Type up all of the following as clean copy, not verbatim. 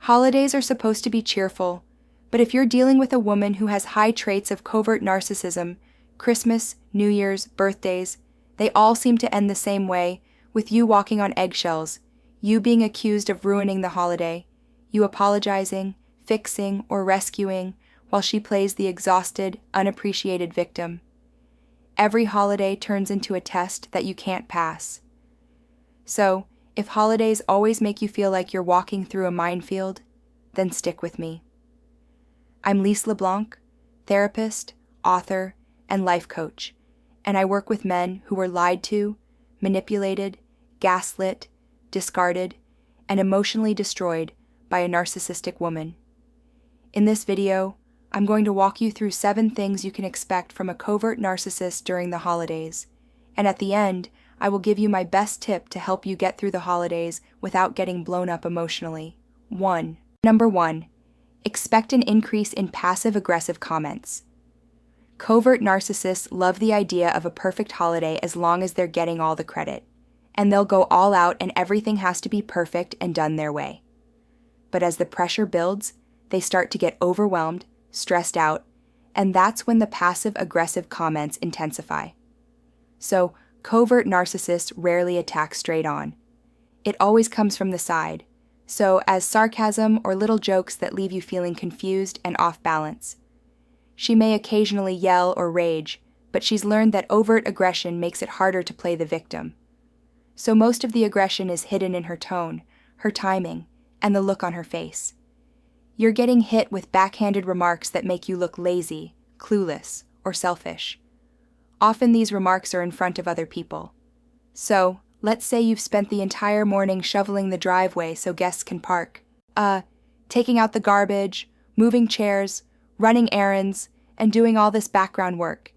Holidays are supposed to be cheerful, but if you're dealing with a woman who has high traits of covert narcissism, Christmas, New Year's, birthdays, they all seem to end the same way, with you walking on eggshells, you being accused of ruining the holiday, you apologizing, fixing, or rescuing, while she plays the exhausted, unappreciated victim. Every holiday turns into a test that you can't pass. So, if holidays always make you feel like you're walking through a minefield, then stick with me. I'm Lise LeBlanc, therapist, author, and life coach, and I work with men who were lied to, manipulated, gaslit, discarded, and emotionally destroyed by a narcissistic woman. In this video, I'm going to walk you through 7 things you can expect from a covert narcissist during the holidays, and at the end, I will give you my best tip to help you get through the holidays without getting blown up emotionally. Number 1. Expect an increase in passive-aggressive comments. Covert narcissists love the idea of a perfect holiday as long as they're getting all the credit, and they'll go all out and everything has to be perfect and done their way. But as the pressure builds, they start to get overwhelmed, stressed out, and that's when the passive-aggressive comments intensify. So, covert narcissists rarely attack straight on. It always comes from the side, so as sarcasm or little jokes that leave you feeling confused and off balance. She may occasionally yell or rage, but she's learned that overt aggression makes it harder to play the victim. So most of the aggression is hidden in her tone, her timing, and the look on her face. You're getting hit with backhanded remarks that make you look lazy, clueless, or selfish. Often these remarks are in front of other people. So, let's say you've spent the entire morning shoveling the driveway so guests can park. Taking out the garbage, moving chairs, running errands, and doing all this background work.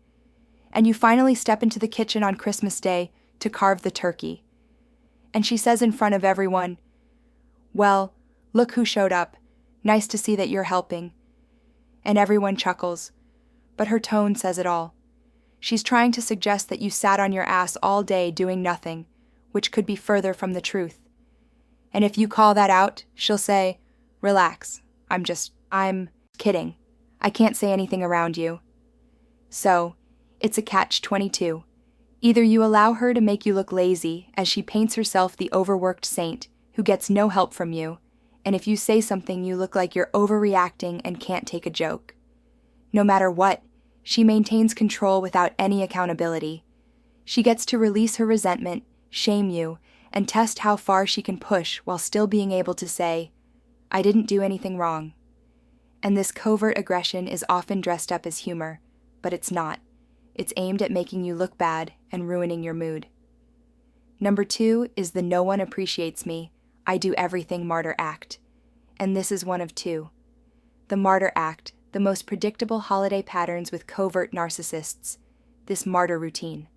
And you finally step into the kitchen on Christmas Day to carve the turkey. And she says in front of everyone, "Well, look who showed up. Nice to see that you're helping." And everyone chuckles, but her tone says it all. She's trying to suggest that you sat on your ass all day doing nothing, which could be further from the truth. And if you call that out, she'll say, "Relax, I'm kidding. I can't say anything around you." So, it's a catch-22. Either you allow her to make you look lazy as she paints herself the overworked saint who gets no help from you, and if you say something you look like you're overreacting and can't take a joke. No matter what, she maintains control without any accountability. She gets to release her resentment, shame you, and test how far she can push while still being able to say, "I didn't do anything wrong." And this covert aggression is often dressed up as humor, but it's not. It's aimed at making you look bad and ruining your mood. Number 2 is the "no one appreciates me, I do everything" martyr act. And this is one of 2. The martyr act, the most predictable holiday patterns with covert narcissists, this martyr routine.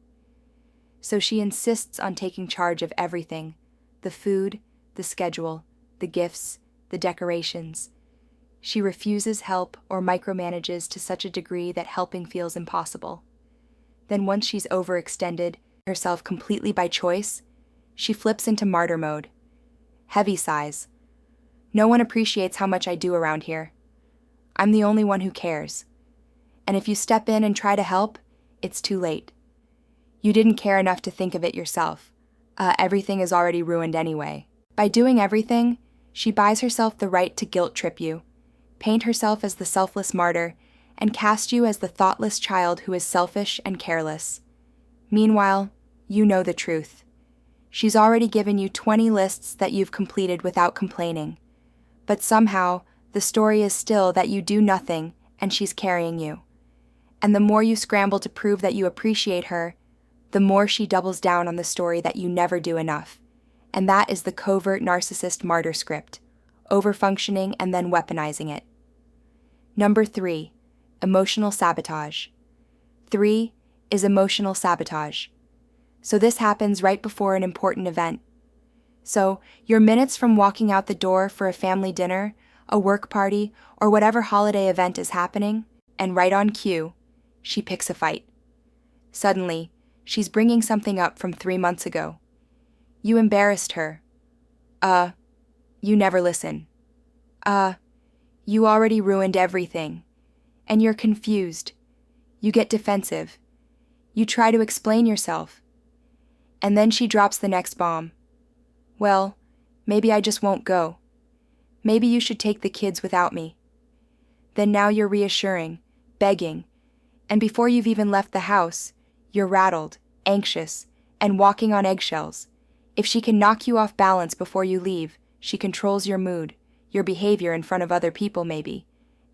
So she insists on taking charge of everything: the food, the schedule, the gifts, the decorations. She refuses help or micromanages to such a degree that helping feels impossible. Then once she's overextended herself completely by choice, she flips into martyr mode. Heavy sighs. "No one appreciates how much I do around here. I'm the only one who cares. And if you step in and try to help, it's too late. You didn't care enough to think of it yourself. Everything is already ruined anyway." By doing everything, she buys herself the right to guilt trip you, paint herself as the selfless martyr, and cast you as the thoughtless child who is selfish and careless. Meanwhile, you know the truth. She's already given you 20 lists that you've completed without complaining. But somehow, the story is still that you do nothing and she's carrying you. And the more you scramble to prove that you appreciate her, the more she doubles down on the story that you never do enough. And that is the covert narcissist martyr script, overfunctioning and then weaponizing it. Number 3, emotional sabotage. 3 is emotional sabotage. So this happens right before an important event. So you're minutes from walking out the door for a family dinner, a work party, or whatever holiday event is happening, and right on cue, she picks a fight. Suddenly, she's bringing something up from 3 months ago. You embarrassed her. You never listen. You already ruined everything. And you're confused. You get defensive. You try to explain yourself. And then she drops the next bomb. Well, maybe I just won't go. Maybe you should take the kids without me. Then now you're reassuring, begging, and before you've even left the house, you're rattled, anxious, and walking on eggshells. If she can knock you off balance before you leave, she controls your mood, your behavior in front of other people maybe,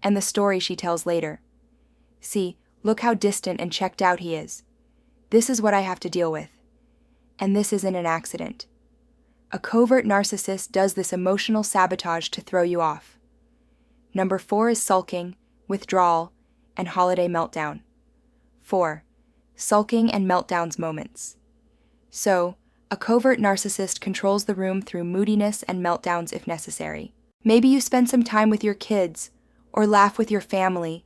and the story she tells later. See, look how distant and checked out he is. This is what I have to deal with. And this isn't an accident. A covert narcissist does this emotional sabotage to throw you off. Number 4 is sulking, withdrawal, and holiday meltdown. 4. Sulking and meltdowns moments. So, a covert narcissist controls the room through moodiness and meltdowns if necessary. Maybe you spend some time with your kids, or laugh with your family,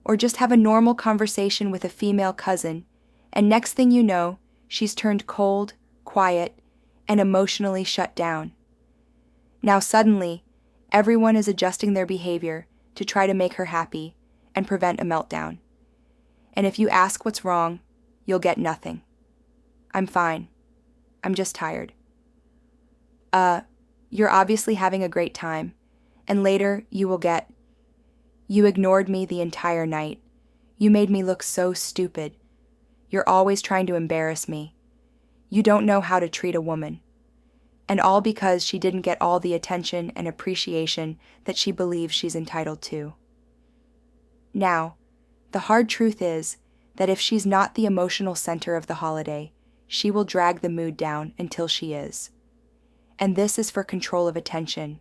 or just have a normal conversation with a female cousin, and next thing you know, she's turned cold, quiet, and emotionally shut down. Now suddenly, everyone is adjusting their behavior to try to make her happy and prevent a meltdown. And if you ask what's wrong, you'll get nothing. I'm fine. I'm just tired. You're obviously having a great time, and later you will get, you ignored me the entire night. You made me look so stupid. You're always trying to embarrass me. You don't know how to treat a woman. And all because she didn't get all the attention and appreciation that she believes she's entitled to. Now, the hard truth is that if she's not the emotional center of the holiday, she will drag the mood down until she is. And this is for control of attention.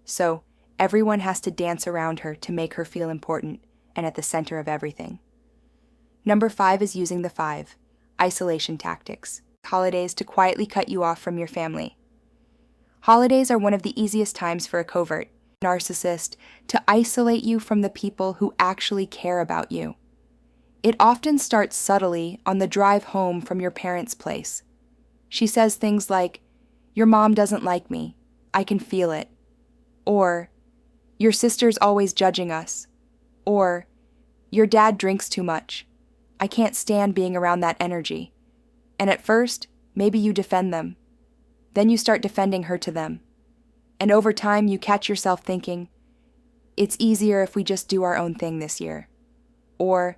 So, everyone has to dance around her to make her feel important and at the center of everything. Number 5 is using the 5, isolation tactics. Holidays to quietly cut you off from your family. Holidays are one of the easiest times for a covert narcissist to isolate you from the people who actually care about you. It often starts subtly on the drive home from your parents' place. She says things like, "Your mom doesn't like me. I can feel it." Or, "Your sister's always judging us." Or, "Your dad drinks too much. I can't stand being around that energy." And at first, maybe you defend them. Then you start defending her to them. And over time, you catch yourself thinking, "It's easier if we just do our own thing this year." Or,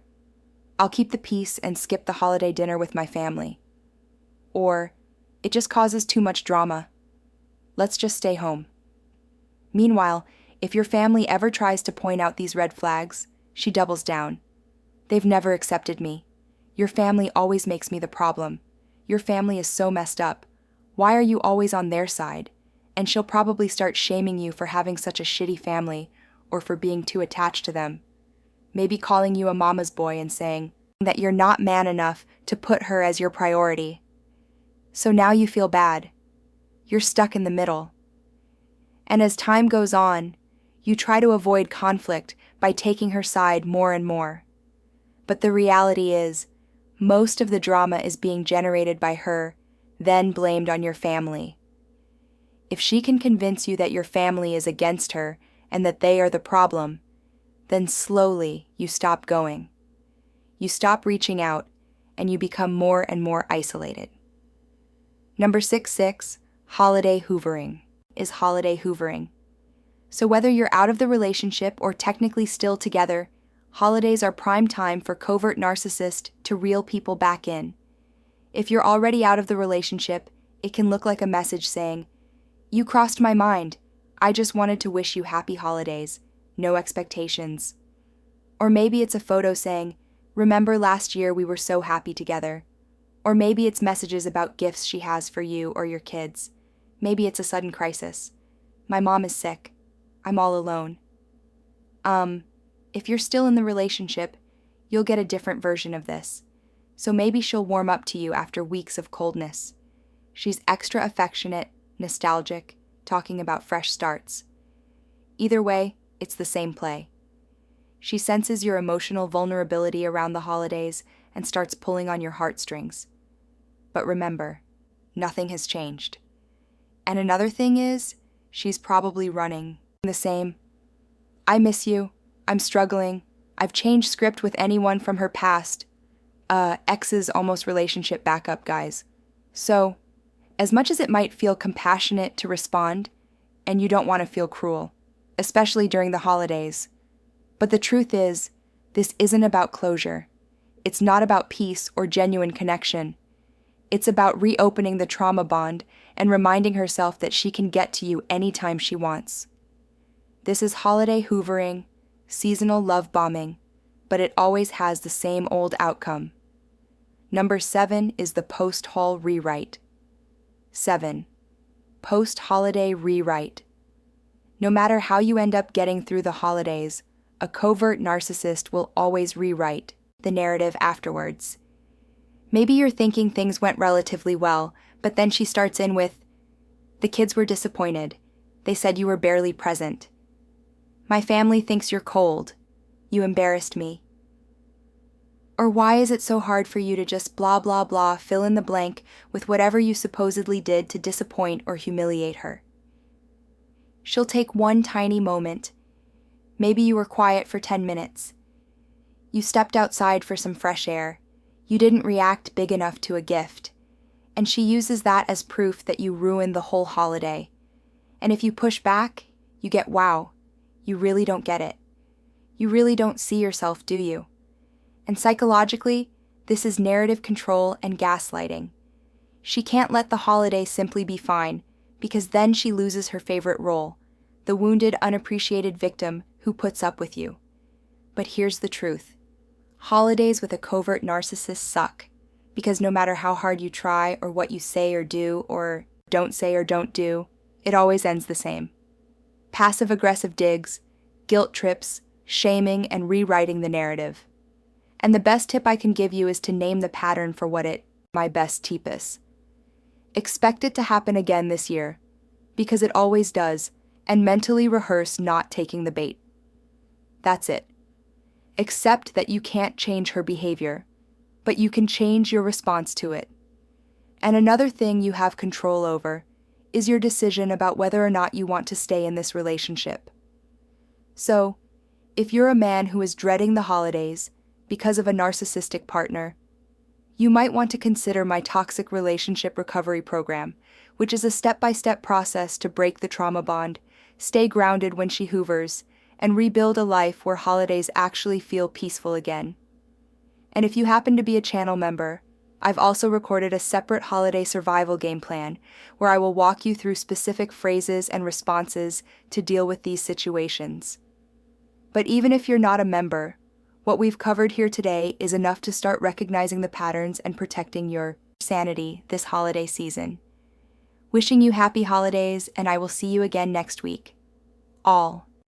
"I'll keep the peace and skip the holiday dinner with my family." Or, "It just causes too much drama. Let's just stay home." Meanwhile, if your family ever tries to point out these red flags, she doubles down. "They've never accepted me. Your family always makes me the problem. Your family is so messed up. Why are you always on their side?" And she'll probably start shaming you for having such a shitty family or for being too attached to them. Maybe calling you a mama's boy and saying that you're not man enough to put her as your priority. So now you feel bad. You're stuck in the middle. And as time goes on, you try to avoid conflict by taking her side more and more. But the reality is, most of the drama is being generated by her, then blamed on your family. If she can convince you that your family is against her and that they are the problem, then slowly you stop going. You stop reaching out, and you become more and more isolated. Number 6, holiday hoovering, is holiday hoovering. So whether you're out of the relationship or technically still together, holidays are prime time for covert narcissists to reel people back in. If you're already out of the relationship, it can look like a message saying, "You crossed my mind. I just wanted to wish you happy holidays. No expectations." Or maybe it's a photo saying, "Remember last year we were so happy together." Or maybe it's messages about gifts she has for you or your kids. Maybe it's a sudden crisis. "My mom is sick. I'm all alone." If you're still in the relationship, you'll get a different version of this. So maybe she'll warm up to you after weeks of coldness. She's extra affectionate, nostalgic, talking about fresh starts. Either way, it's the same play. She senses your emotional vulnerability around the holidays and starts pulling on your heartstrings. But remember, nothing has changed. And another thing is, she's probably running the same I miss you. I'm struggling. I've changed script with anyone from her past. Ex's almost relationship backup, guys. So, as much as it might feel compassionate to respond, and you don't want to feel cruel, especially during the holidays, but the truth is, this isn't about closure. It's not about peace or genuine connection. It's about reopening the trauma bond and reminding herself that she can get to you anytime she wants. This is holiday hoovering, seasonal love bombing, but it always has the same old outcome. Number 7 is the post-haul rewrite. 7. Post-holiday rewrite. No matter how you end up getting through the holidays, a covert narcissist will always rewrite the narrative afterwards. Maybe you're thinking things went relatively well, but then she starts in with, "The kids were disappointed. They said you were barely present. My family thinks you're cold. You embarrassed me." Or why is it so hard for you to just blah blah blah fill in the blank with whatever you supposedly did to disappoint or humiliate her? She'll take one tiny moment. Maybe you were quiet for 10 minutes. You stepped outside for some fresh air. You didn't react big enough to a gift. And she uses that as proof that you ruined the whole holiday. And if you push back, you get, "Wow, you really don't get it. You really don't see yourself, do you?" And psychologically, this is narrative control and gaslighting. She can't let the holiday simply be fine, because then she loses her favorite role, the wounded, unappreciated victim who puts up with you. But here's the truth. Holidays with a covert narcissist suck, because no matter how hard you try or what you say or do or don't say or don't do, it always ends the same. Passive-aggressive digs, guilt trips, shaming, and rewriting the narrative. And the best tip I can give you is to name the pattern for what it, my best tipus. Expect it to happen again this year, because it always does, and mentally rehearse not taking the bait. That's it. Accept that you can't change her behavior, but you can change your response to it. And another thing you have control over is your decision about whether or not you want to stay in this relationship. So, if you're a man who is dreading the holidays because of a narcissistic partner, you might want to consider my Toxic Relationship Recovery Program, which is a step-by-step process to break the trauma bond, stay grounded when she hoovers, and rebuild a life where holidays actually feel peaceful again. And if you happen to be a channel member, I've also recorded a separate holiday survival game plan where I will walk you through specific phrases and responses to deal with these situations. But even if you're not a member, what we've covered here today is enough to start recognizing the patterns and protecting your sanity this holiday season. Wishing you happy holidays, and I will see you again next week. All.